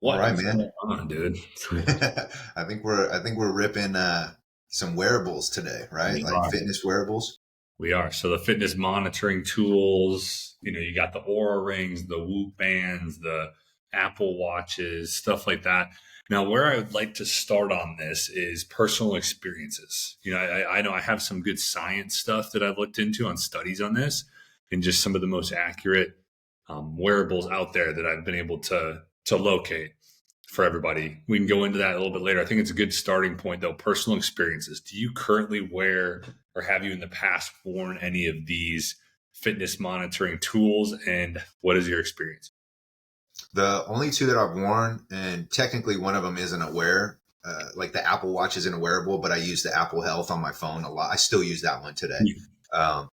All What right, is man. going on, dude? I think we're ripping some wearables today, right? We Like are. fitness wearables. We are. So the fitness monitoring tools, you got the Aura rings, the Whoop bands, the Apple watches, stuff like that. Now, where I would like to start on this is personal experiences. I know I have some good science stuff that I've looked into on studies on this, and just some of the most accurate wearables out there that I've been able to locate for everybody. We can go into that a little bit later. I think it's a good starting point, though. Personal experiences. Do you currently wear, or have you in the past worn any of these fitness monitoring tools? And what is your experience? The only two that I've worn, and technically one of them isn't a wear. Like the Apple Watch isn't a wearable, but I use the Apple Health on my phone a lot. I still use that one today. Um,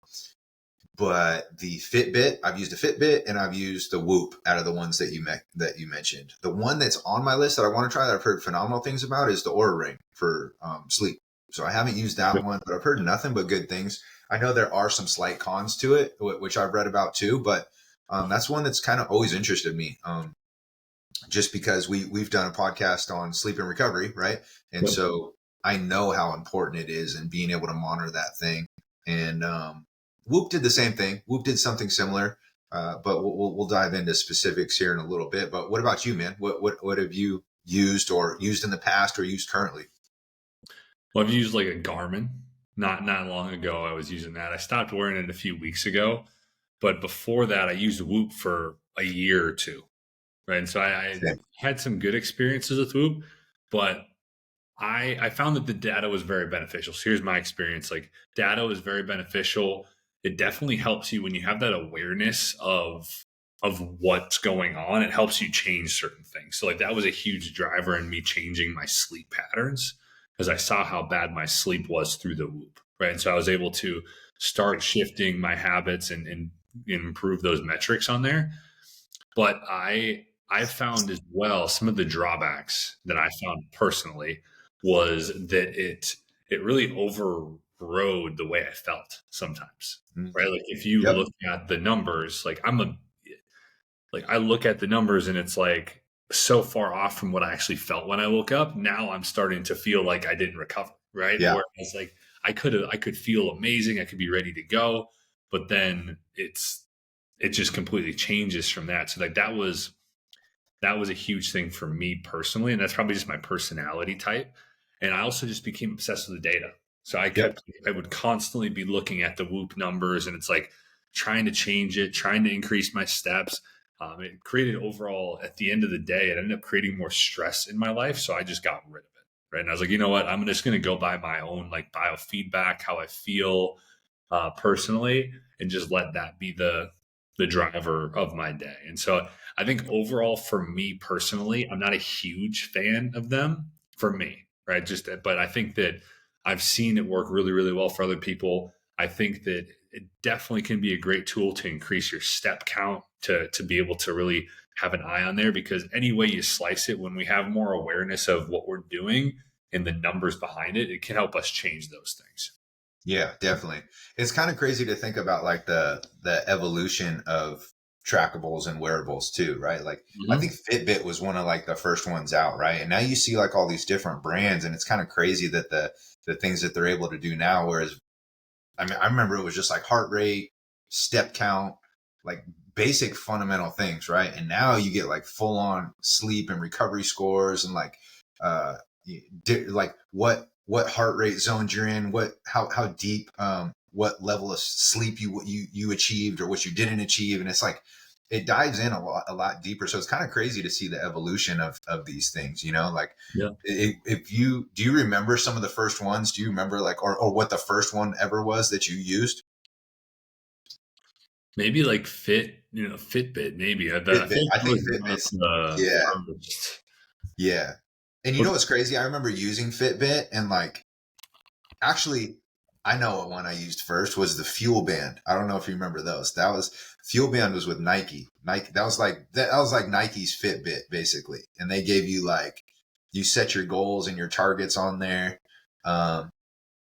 but the Fitbit, I've used a Fitbit and I've used the Whoop out of the ones that you mentioned. The one that's on my list that I want to try that I've heard phenomenal things about is the Aura Ring for sleep. So I haven't used that one, but I've heard nothing but good things. I know there are some slight cons to it, which I've read about too, but that's one that's kind of always interested me. Just because we've done a podcast on sleep and recovery, right? And Yep. so I know how important it is and being able to monitor that thing. And Whoop did the same thing. Whoop did something similar, but we'll dive into specifics here in a little bit. But what about you, man? What have you used or used in the past or used currently? Well, I've used like a Garmin. Not long ago, I was using that. I stopped wearing it a few weeks ago, but before that, I used Whoop for a year or two. Right. And so I Same. had some good experiences with Whoop, but I found that the data was very beneficial. So here's my experience. Like, data was very beneficial. It definitely helps you when you have that awareness of what's going on. It helps you change certain things. So like that was a huge driver in me changing my sleep patterns because I saw how bad my sleep was through the Whoop. Right. And so I was able to start shifting my habits and improve those metrics on there. But I found as well some of the drawbacks that I found personally was that it really overrode the way I felt sometimes. Mm. Right? Like if you Yep. look at the numbers, I look at the numbers and it's like so far off from what I actually felt when I woke up. Now I'm starting to feel like I didn't recover. Right. Yeah. Whereas like I could feel amazing, I could be ready to go, but then it just completely changes from that. So like that was a huge thing for me personally, and that's probably just my personality type. And I also just became obsessed with the data. So Yep. I would constantly be looking at the Whoop numbers, and it's like trying to change it, trying to increase my steps. It created overall, at the end of the day, it ended up creating more stress in my life. So I just got rid of it. Right. And I was like, you know what? I'm just going to go by my own like biofeedback, how I feel personally, and just let that be the driver of my day. And so I think overall, for me personally, I'm not a huge fan of them for me, right? But I think that I've seen it work really, really well for other people. I think that it definitely can be a great tool to increase your step count to be able to really have an eye on there because any way you slice it, when we have more awareness of what we're doing and the numbers behind it, it can help us change those things. Yeah, definitely. It's kind of crazy to think about like the evolution of trackables and wearables too, right? Like I think Mhm. Fitbit was one of like the first ones out, right? And now you see like all these different brands and it's kind of crazy that the things that they're able to do now whereas I mean I remember it was just like heart rate, step count, like basic fundamental things, right? And now you get like full on sleep and recovery scores and like uh like what heart rate zones you're in, what how deep what level of sleep you achieved or what you didn't achieve, and it's like it dives in a lot deeper. So it's kind of crazy to see the evolution of these things, like Yeah. if you do you remember some of the first ones? Do you remember like or what the first one ever was that you used? Maybe like Fitbit, maybe. I Fitbit. feel like I that think was one of Fitbit's the yeah, first. yeah. And you know Was what's crazy? I remember using Fitbit and like actually, I know what one I used first was the Fuel Band. I don't know if you remember those. That was Fuel Band was with Nike. Nike that was like Nike's Fitbit basically, and they gave you like you set your goals and your targets on there, um,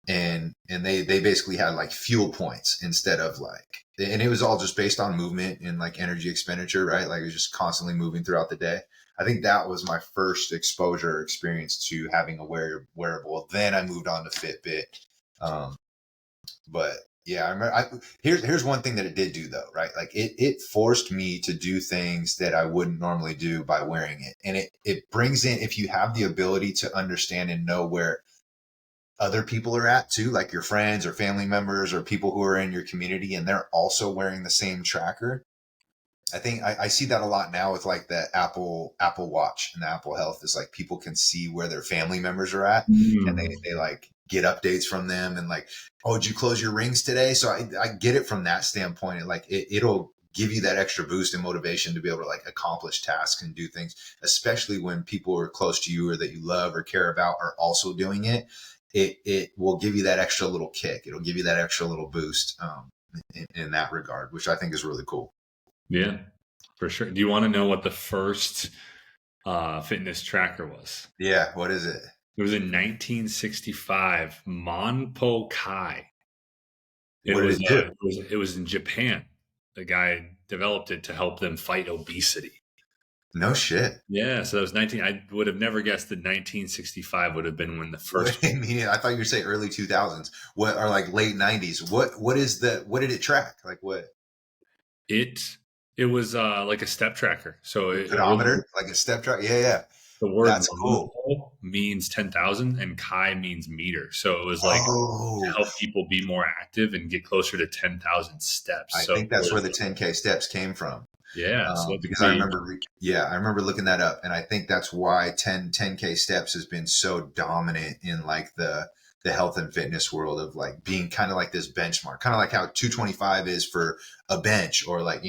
and they basically had like fuel points instead of like, and it was all just based on movement and like energy expenditure, right? Like it was just constantly moving throughout the day. I think that was my first exposure experience to having a wearable. Then I moved on to Fitbit. Um, but yeah, I remember. Here's one thing that it did do though, right? Like it forced me to do things that I wouldn't normally do by wearing it, and it brings in, if you have the ability to understand and know where other people are at too, like your friends or family members or people who are in your community, and they're also wearing the same tracker. I think I see that a lot now with like the Apple Watch and the Apple Health, is like people can see where their family members are at, and they like get updates from them, and like, oh, did you close your rings today? So I get it from that standpoint. And like it'll give you that extra boost and motivation to be able to like accomplish tasks and do things, especially when people who are close to you or that you love or care about are also doing it. It will give you that extra little kick. It'll give you that extra little boost in that regard, which I think is really cool. Yeah, for sure. Do you want to know what the first fitness tracker was? Yeah. What is it? It was in 1965, Monpo Kai. What did it do? It was in Japan. The guy developed it to help them fight obesity. No shit. Yeah, so that was 19. I would have never guessed that 1965 would have been when the first. I mean, I thought you were saying early 2000s. What, or like late 90s? What did it track? Like what? It was like a step tracker. So Pedometer, like a step track. Yeah, yeah. the word That's cool. means 10,000 and Kai means meter. So it was like to help people be more active and get closer to 10,000 steps. I think that's where the 10K steps came from. Yeah, so because I remember looking that up, and I think that's why 10K steps has been so dominant in like the health and fitness world, of like being kind of like this benchmark, kind of like how 225 is for a bench, or like,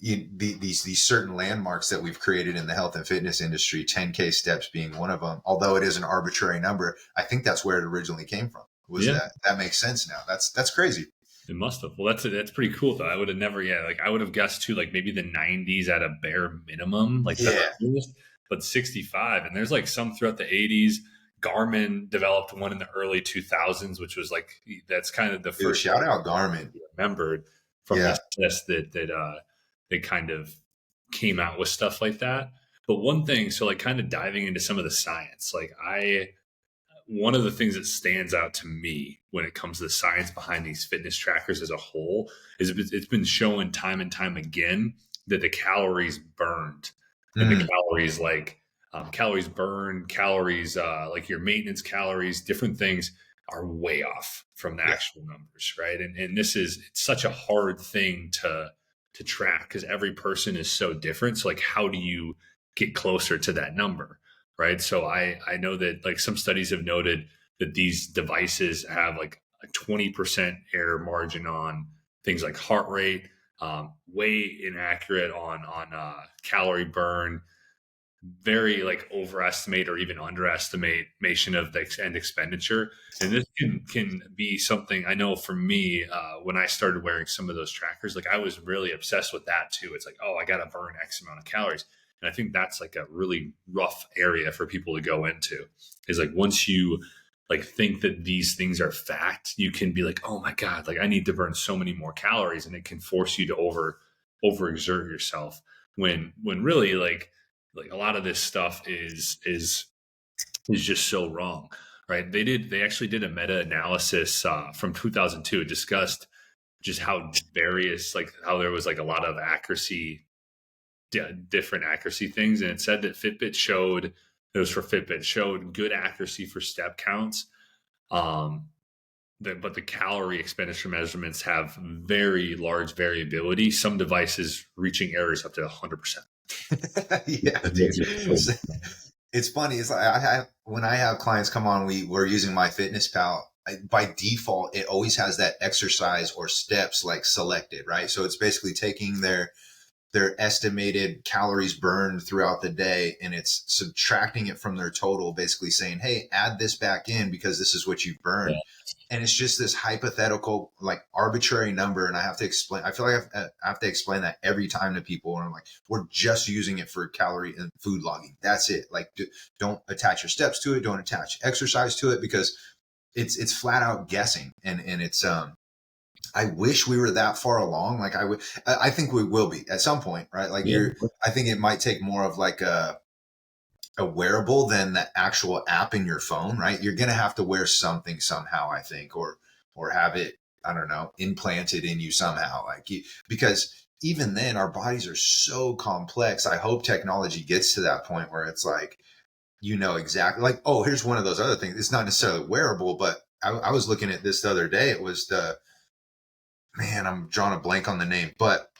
these certain landmarks that we've created in the health and fitness industry, 10K steps being one of them. Although it is an arbitrary number, I think that's where it originally came from. That makes sense now. That's crazy. It must have. Well, that's pretty cool though. I would have never, like I would have guessed too, like maybe the 90s at a bare minimum, like but 65, and there's like some throughout the 80s. Garmin developed one in the early 2000s, which was like, that's kind of the first. Shout out Garmin. Remembered from this test that they kind of came out with stuff like that. But one thing, so like kind of diving into some of the science, like one of the things that stands out to me when it comes to the science behind these fitness trackers as a whole is it's been shown time and time again that the calories burned and the calories calories burned, calories like your maintenance calories, different things are way off from the actual numbers, right? And it's such a hard thing to track because every person is so different. So like, how do you get closer to that number? Right. So I know that like some studies have noted that these devices have like a 20% error margin on things like heart rate, way inaccurate on calorie burn, very like overestimate or even underestimation of the end expenditure. And this can be something I know for me, when I started wearing some of those trackers, like I was really obsessed with that too. It's like, oh, I got to burn X amount of calories. And I think that's like a really rough area for people to go into, is like, once you like think that these things are fact, you can be like, oh my God, like I need to burn so many more calories. And it can force you to overexert yourself when really like a lot of this stuff is just so wrong, right? They actually did a meta-analysis from 2002. It discussed just how how there was like a lot of accuracy, different accuracy things. And it said that Fitbit showed good accuracy for step counts. But the calorie expenditure measurements have very large variability. Some devices reaching errors up to 100%. Yeah, dude. It's funny. It's like when I have clients come on, we're using MyFitnessPal. By default, it always has that exercise or steps like selected, right? So it's basically taking their estimated calories burned throughout the day, and it's subtracting it from their total, basically saying, hey, add this back in because this is what you've burned. Yeah. And it's just this hypothetical, like arbitrary number. And I have to explain, I feel like I have to explain that every time to people. And I'm like, we're just using it for calorie and food logging. That's it. Like, don't attach your steps to it. Don't attach exercise to it, because it's flat out guessing. And it's, I wish we were that far along. Like I think we will be at some point, right? Like Yeah. I think it might take more of like a wearable than the actual app in your phone, right? You're going to have to wear something somehow, I think, or have it, I don't know, implanted in you somehow. Because even then our bodies are so complex. I hope technology gets to that point where it's like, exactly like, oh, here's one of those other things. It's not necessarily wearable, but I was looking at this the other day. It was man, I'm drawing a blank on the name, but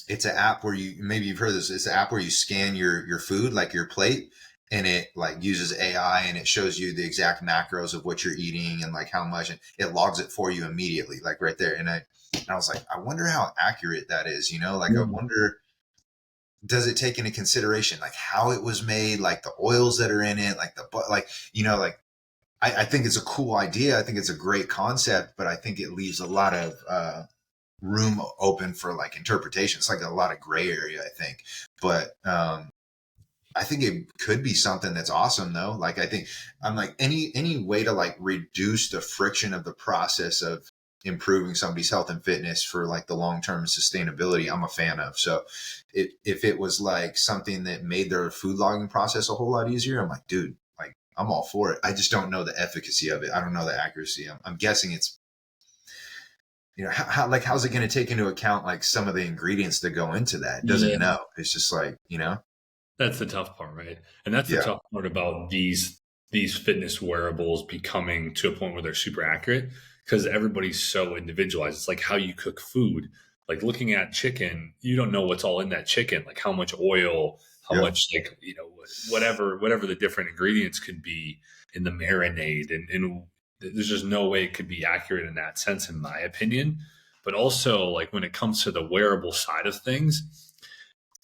it's an app where maybe you've heard this. It's an app where you scan your food, like your plate, and it like uses AI and it shows you the exact macros of what you're eating and like how much, and it logs it for you immediately, like right there. And I was like, I wonder how accurate that is. Like I wonder, does it take into consideration like how it was made, like the oils that are in it, like like I think it's a cool idea. I think it's a great concept, but I think it leaves a lot of room open for like interpretation. It's like a lot of gray area, I think. But I think it could be something that's awesome though. Like I think I'm like any way to like reduce the friction of the process of improving somebody's health and fitness for like the long-term sustainability, I'm a fan of. So if it was like something that made their food logging process a whole lot easier, I'm like, dude, like I'm all for it. I just don't know the efficacy of it. I don't know the accuracy. I'm guessing it's, how's it going to take into account like some of the ingredients that go into that? It doesn't know. It's just like, That's the tough part, right? And that's the yeah, tough part about these fitness wearables becoming to a point where they're super accurate because everybody's so individualized. It's like how you cook food. Like looking at chicken, you don't know what's all in that chicken, like how much oil, how yeah, much like, whatever the different ingredients could be in the marinade. And there's just no way it could be accurate in that sense, in my opinion. But also like when it comes to the wearable side of things,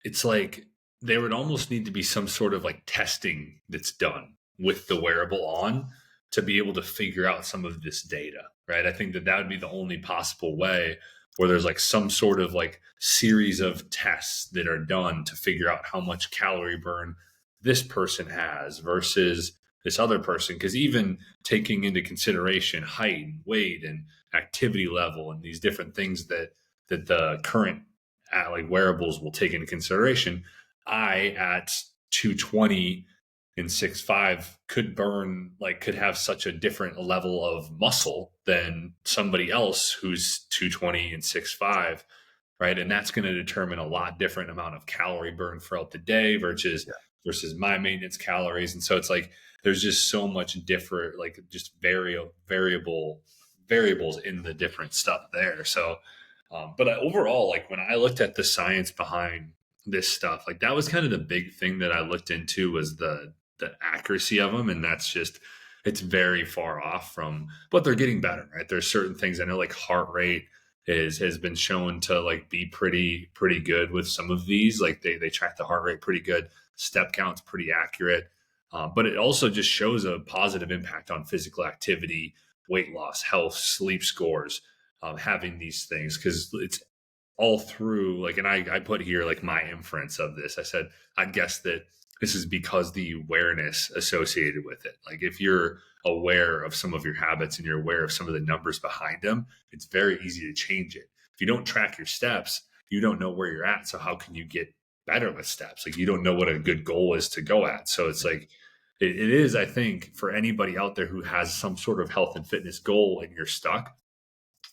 it's like there would almost need to be some sort of like testing that's done with the wearable on to be able to figure out some of this data, right? I think that that would be the only possible way where there's like some sort of like series of tests that are done to figure out how much calorie burn this person has versus this other person. Because even taking into consideration height and weight and activity level and these different things that the current like wearables will take into consideration. I at 220 and 6'5" could have such a different level of muscle than somebody else who's 220 and 6'5", right? And that's going to determine a lot different amount of calorie burn throughout the day yeah, versus my maintenance calories. And so it's like there's just so much different, like just variables in the different stuff there. So but overall, like when I looked at the science behind this stuff, like that was kind of the big thing that I looked into was the accuracy of them, and that's just it's very far off from. But they're getting better, right? There's certain things I know, like heart rate has been shown to like be pretty good with some of these. Like they track the heart rate pretty good, step count's pretty accurate, but it also just shows a positive impact on physical activity, weight loss, health, sleep scores, having these things because it's all through like, and I put here like my inference of this. I said I guess that this is because the awareness associated with it. Like if you're aware of some of your habits and you're aware of some of the numbers behind them, it's very easy to change it. If you don't track your steps, you don't know where you're at. So how can you get better with steps? Like you don't know what a good goal is to go at. So it's like it is, I think, for anybody out there who has some sort of health and fitness goal and you're stuck,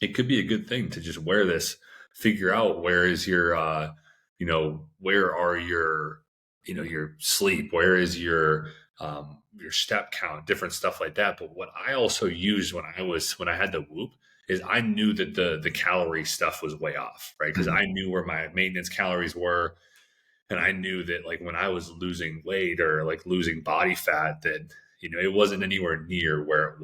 it could be a good thing to just wear this, figure out where is your, where are your, your sleep, where is your step count, different stuff like that. But what I also used when I had the Whoop is I knew that the calorie stuff was way off, right? Because Mhm. I knew where my maintenance calories were. And I knew that like when I was losing weight or like losing body fat, that it wasn't anywhere near where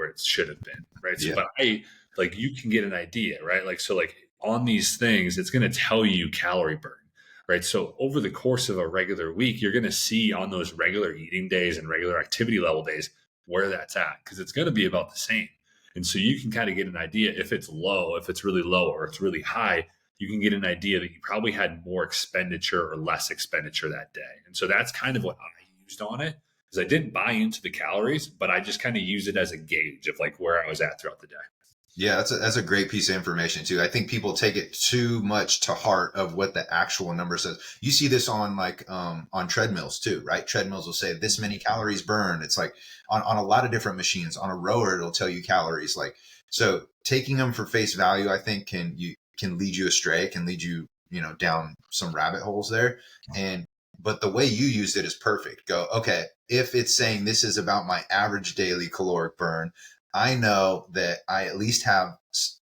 it should have been, right? So, Yeah, but I like you can get an idea, right? Like so, like on these things, it's going to tell you calorie burn, right? So over the course of a regular week, you're going to see on those regular eating days and regular activity level days where that's at because it's going to be about the same. And so you can kind of get an idea if it's low, if it's really low, or it's really high, you can get an idea that you probably had more expenditure or less expenditure that day. And so that's kind of what I used on it is I didn't buy into the calories, but I just kind of use it as a gauge of like where I was at throughout the day. Yeah, that's a great piece of information too. I think people take it too much to heart of what the actual number says. You see this on like on treadmills too, right? Treadmills will say this many calories burned. It's like on a lot of different machines. On a rower, it'll tell you calories. Like so, taking them for face value, I think can lead you astray, can lead you down some rabbit holes there. And but the way you used it is perfect. Go okay. If it's saying this is about my average daily caloric burn, I know that I at least have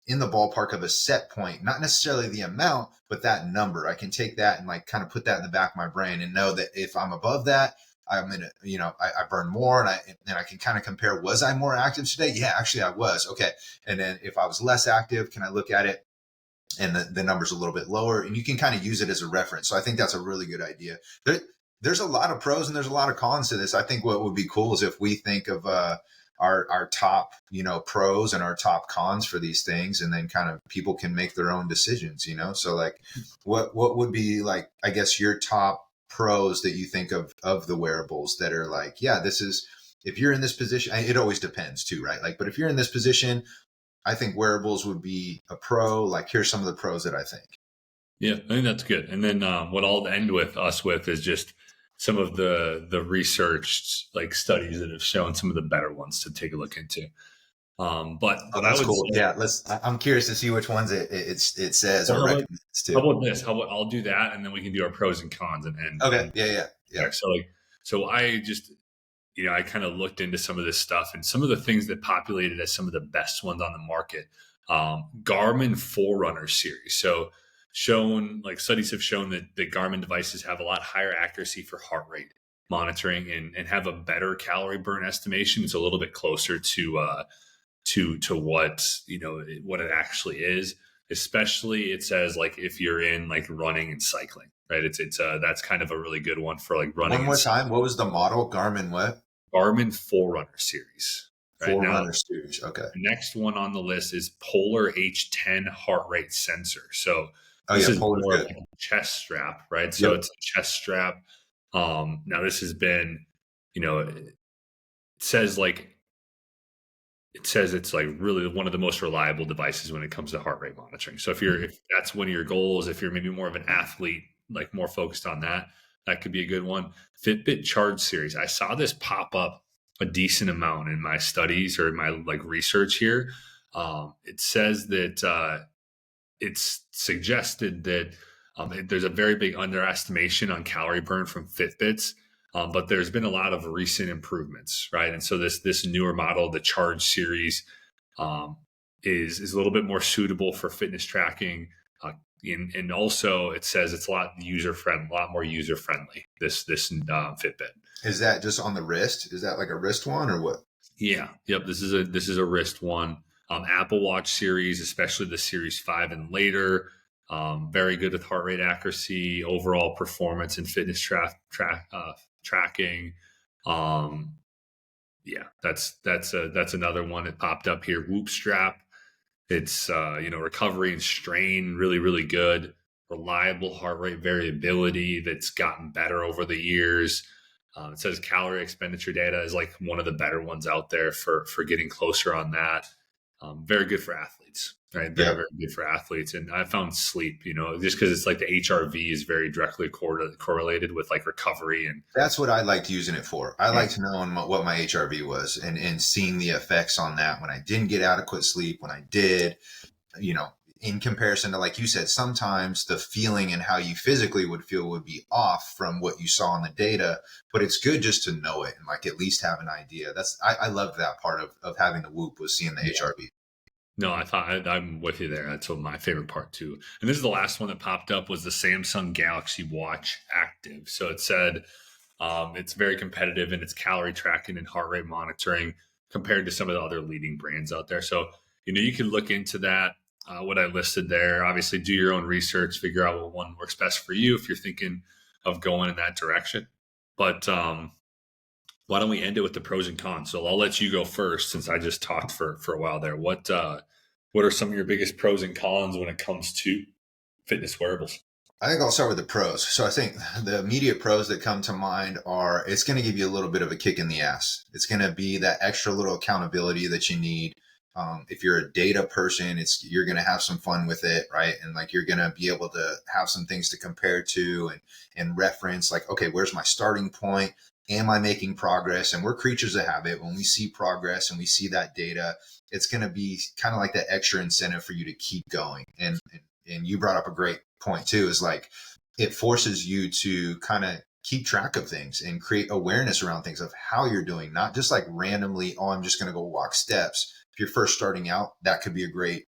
in the ballpark of a set point, not necessarily the amount, but that number. I can take that and like kind of put that in the back of my brain and know that if I'm above that, I'm in I burn more and I can kind of compare, was I more active today? Yeah, actually I was. Okay. And then if I was less active, can I look at it and the number's a little bit lower and you can kind of use it as a reference. So I think that's a really good idea. There's a lot of pros and there's a lot of cons to this. I think what would be cool is if we think of our top pros and our top cons for these things, and then kind of people can make their own decisions. So like what would be like, I guess, your top pros that you think of the wearables that are like, yeah, this is, if you're in this position, it always depends too, right? Like, but if you're in this position, I think wearables would be a pro. Like, here's some of the pros that I think. Yeah, I think that's good. And then what I'll end with is just some of the researched like studies that have shown some of the better ones to take a look into. But Oh, what I that's would cool. say, Yeah, I'm curious to see which ones it says well, or recommends how too. about this? How about I'll do that, and then we can do our pros and cons Okay. and Yeah. so like so I just I kind of looked into some of this stuff and some of the things that populated as some of the best ones on the market. Garmin Forerunner series. So shown like studies have shown that the Garmin devices have a lot higher accuracy for heart rate monitoring and have a better calorie burn estimation. It's a little bit closer to what what it actually is. Especially it says like if you're in like running and cycling, right? It's that's kind of a really good one for like running One and more time. What was the model? Garmin what? Garmin Forerunner series. Right now, Forerunner series. Okay. the next one on the list is Polar H10 heart rate sensor. So Oh this yeah, is Polar's more of good. like a chest strap, right? So Yep. it's a chest strap. Now this has been, it says like it says it's like really one of the most reliable devices when it comes to heart rate monitoring. So if that's one of your goals, if you're maybe more of an athlete, like more focused on that, that could be a good one. Fitbit Charge series. I saw this pop up a decent amount in my studies or in my like research here. It says that it's suggested that there's a very big underestimation on calorie burn from Fitbits, but there's been a lot of recent improvements, right? And so this newer model, the Charge series, um, is a little bit more suitable for fitness tracking. And also, it says it's a lot a lot more user friendly. This Fitbit. Is that just on the wrist? Is that like a wrist one or what? Yeah. Yep. This is a wrist one. Apple Watch series, especially the Series 5 and later, very good with heart rate accuracy, overall performance and fitness tracking. Um, yeah, that's another one that popped up here. Whoop strap. It's recovery and strain, really really good. Reliable heart rate variability that's gotten better over the years. It says calorie expenditure data is like one of the better ones out there for getting closer on that. Very good for athletes, right? Very Yeah. very good for athletes. And I found sleep, just because it's like the HRV is very directly correlated with like recovery and That's what I liked using it for. I yeah, liked knowing what my HRV was and seeing the effects on that when I didn't get adequate sleep, when I did, you know, in comparison to, like you said, sometimes the feeling and how you physically would feel would be off from what you saw in the data, but it's good just to know it and like at least have an idea. I loved that part of having the Whoop was seeing the yeah. HRV. No, I'm with you there. That's what my favorite part too. And this is the last one that popped up was the Samsung Galaxy Watch Active. So it said it's very competitive in its calorie tracking and heart rate monitoring compared to some of the other leading brands out there. So you can look into that. What I listed there. Obviously, do your own research, figure out what one works best for you if you're thinking of going in that direction. But why don't we end it with the pros and cons? So I'll let you go first since I just talked for a while there. What are some of your biggest pros and cons when it comes to fitness wearables? I think I'll start with the pros. So I think the immediate pros that come to mind are it's going to give you a little bit of a kick in the ass. It's going to be that extra little accountability that you need. If you're a data person, you're going to have some fun with it, right? And like you're going to be able to have some things to compare to and reference. Like, okay, where's my starting point? Am I making progress? And we're creatures of habit. When we see progress and we see that data, it's going to be kind of like that extra incentive for you to keep going. And you brought up a great point too, is like it forces you to kind of keep track of things and create awareness around things of how you're doing, not just like randomly, oh, I'm just going to go walk steps. If you're first starting out, that could be a great,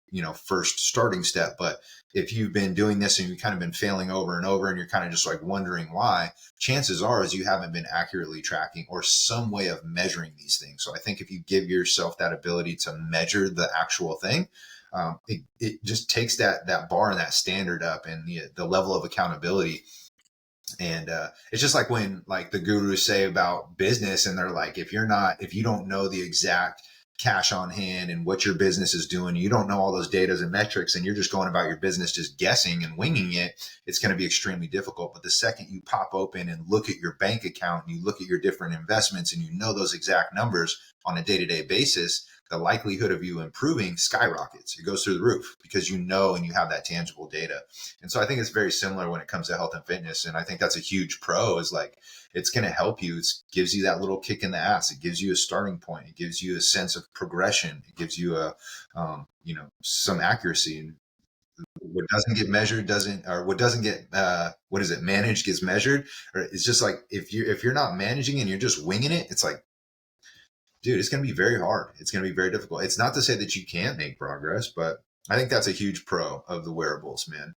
first starting step. But if you've been doing this and you've kind of been failing over and over and you're kind of just like wondering why, chances are is you haven't been accurately tracking or some way of measuring these things. So I think if you give yourself that ability to measure the actual thing, it just takes that bar and that standard up, and the level of accountability. And it's just like when like the gurus say about business, and they're like, if you don't know the exact cash on hand and what your business is doing, you don't know all those data and metrics, and you're just going about your business just guessing and winging it, it's going to be extremely difficult. But the second you pop open and look at your bank account and you look at your different investments and you know those exact numbers on a day-to-day basis, the likelihood of you improving skyrockets. It goes through the roof because you know and you have that tangible data. And so I think it's very similar when it comes to health and fitness. And I think that's a huge pro, is like it's going to help you. It gives you that little kick in the ass. It gives you a starting point. It gives you a sense of progression. It gives you some accuracy. And what doesn't get measured doesn't, or what doesn't get managed gets measured. Or it's just like if you're not managing and you're just winging it, it's like, dude, it's going to be very hard. It's going to be very difficult. It's not to say that you can't make progress, but I think that's a huge pro of the wearables, man.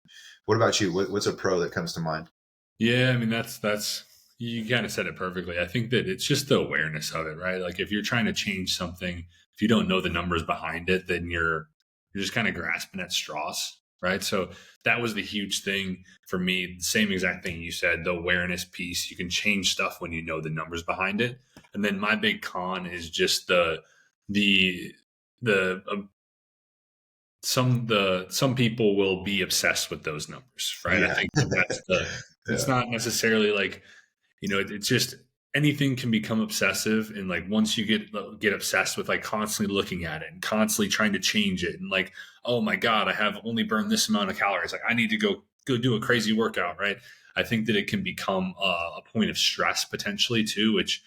What about you? What's a pro that comes to mind? Yeah, I mean that's you kind of said it perfectly. I think that it's just the awareness of it, right? Like if you're trying to change something, if you don't know the numbers behind it, then you're just kind of grasping at straws, right? So that was the huge thing for me. The same exact thing you said, the awareness piece. You can change stuff when you know the numbers behind it. And then my big con is just the some people will be obsessed with those numbers, right? Yeah. I think that's it's Yeah. not necessarily like, it's just anything can become obsessive. And like, once you get obsessed with like constantly looking at it and constantly trying to change it, and like, oh my God, I have only burned this amount of calories. Like I need to go do a crazy workout. Right. I think that it can become a point of stress potentially too, which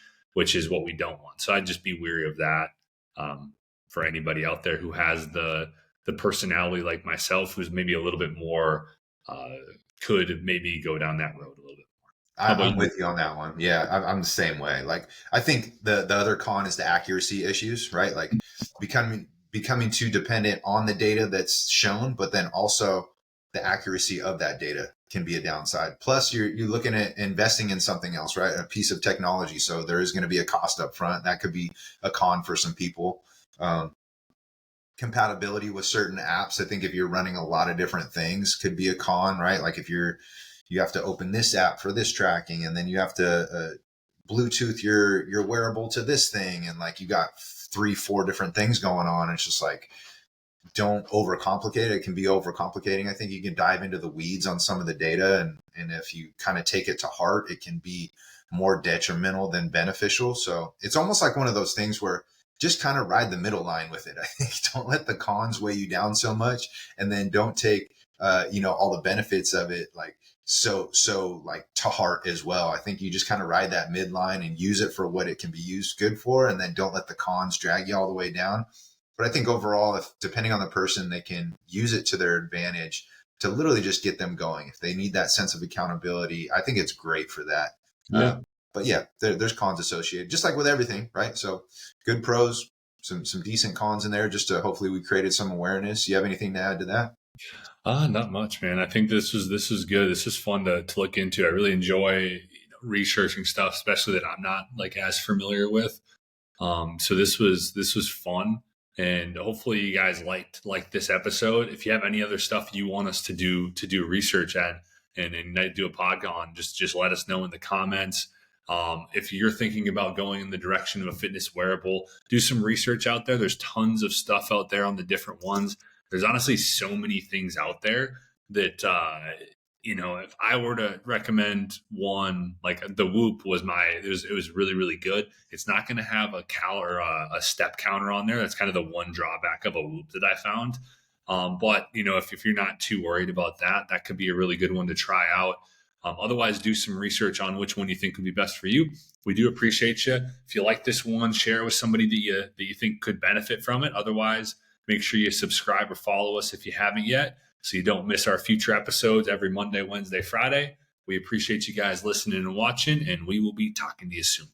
is what we don't want. So I'd just be weary of that. For anybody out there who has the personality like myself, who's maybe a little bit more, could maybe go down that road a little bit more. How about I'm you? with you on that one. Yeah, I'm the same way. Like, I think the other con is the accuracy issues, right? Like becoming too dependent on the data that's shown, but then also the accuracy of that data can be a downside. Plus, you're looking at investing in something else, right? A piece of technology, so there is going to be a cost up front. That could be a con for some people. Compatibility with certain apps, I think if you're running a lot of different things, could be a con, right? Like if you have to open this app for this tracking, and then you have to Bluetooth your wearable to this thing, and like you got 3-4 different things going on. It's just like, don't overcomplicate it. It can be overcomplicating. I think you can dive into the weeds on some of the data, and if you kind of take it to heart, it can be more detrimental than beneficial. So it's almost like one of those things where just kind of ride the middle line with it. I think don't let the cons weigh you down so much, and then don't take all the benefits of it like so like to heart as well. I think you just kind of ride that midline and use it for what it can be used good for, and then don't let the cons drag you all the way down. But I think overall, if depending on the person, they can use it to their advantage to literally just get them going. If they need that sense of accountability, I think it's great for that. Yeah. But yeah, there's cons associated, just like with everything, right? So good pros, some decent cons in there, just to hopefully we created some awareness. You have anything to add to that? Not much, man. I think this was good. This is fun to look into. I really enjoy researching stuff, especially that I'm not like as familiar with. So this was fun, and hopefully you guys liked this episode. If you have any other stuff you want us to do research at and do a podcast on, just let us know in the comments. If you're thinking about going in the direction of a fitness wearable, do some research out there. There's tons of stuff out there on the different ones. There's honestly so many things out there that if I were to recommend one, like the Whoop was it was really, really good. It's not going to have a a step counter on there. That's kind of the one drawback of a Whoop that I found. But if you're not too worried about that, that could be a really good one to try out. Otherwise, do some research on which one you think would be best for you. We do appreciate you. If you like this one, share it with somebody that you think could benefit from it. Otherwise, make sure you subscribe or follow us if you haven't yet, so you don't miss our future episodes every Monday, Wednesday, Friday. We appreciate you guys listening and watching, and we will be talking to you soon.